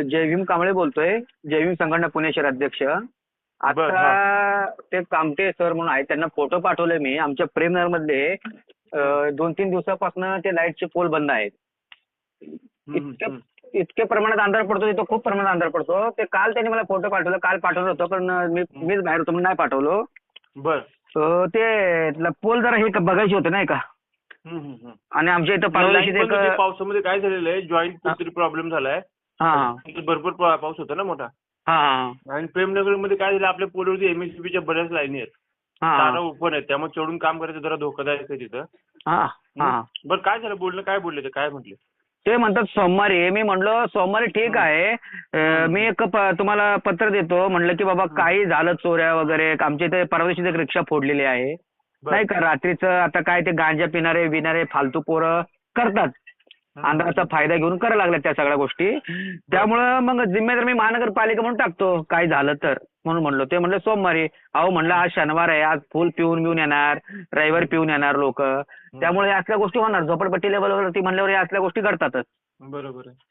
जय भीम कांबळे बोलतोय. जय भीम संघटना पुणे शहर अध्यक्ष. बर, आता ते कामटे सर म्हणून आहेत, त्यांना फोटो पाठवले मी. आमच्या प्रेमनगर मध्ये 2-3 दिवसापासून ते लाईटचे पोल बंद आहेत. इतके प्रमाणात अंधार पडतो तिथं, खूप प्रमाणात अंधार पडतो. ते काल त्यांनी मला फोटो पाठवलं, काल पाठवलं होतं पण मीच बाहेर होतो म्हणून नाही पाठवलो. बर. ते पोल जरा हे बघायचे होते नाही का. आणि आमच्या इथं परवा पावसामध्ये काय झालेलं आहे, जॉईंट कुठेतरी प्रॉब्लेम झालाय. हा भरपूर पाऊस होता ना मोठा. हा आणि प्रेमनगर मध्ये काय झालं, आपल्या पोलवरती एमएससीबीच्या बऱ्याच लाईनी आहेत, तारा ओपन आहेत, त्यामुळे चढून काम करायचं जरा धोकादायक आहे तिथं. बरं, काय झालं, बोलणं काय बोलले ते, काय म्हटले ते? म्हणतात सोमवारी. मी म्हणलं सोमवारी ठीक आहे, मी एक तुम्हाला पत्र देतो म्हणलं की बाबा काही झालं चोऱ्या वगैरे. आमच्या इथे परवा दिवशी एक रिक्षा फोडलेली आहे नाही का. रात्रीचं आता काय ते गांजा पिणारे फालतू पोरं करतात, अंधाराचा फायदा घेऊन करायला लागल्या त्या सगळ्या गोष्टी. त्यामुळं मग जिम्मेदार मी महानगरपालिका म्हणून टाकतो काय झालं तर, म्हणून म्हणलो. ते म्हणलं सोमवारी. अहो म्हणलं आज शनिवार आहे, आज फुल पिऊन येणार, रविवारी पिऊन येणार लोक, त्यामुळे असल्या गोष्टी होणार. झोपडपट्टी लेवलवरती म्हणल्यावर या असल्या गोष्टी घडतातच. बरोबर आहे.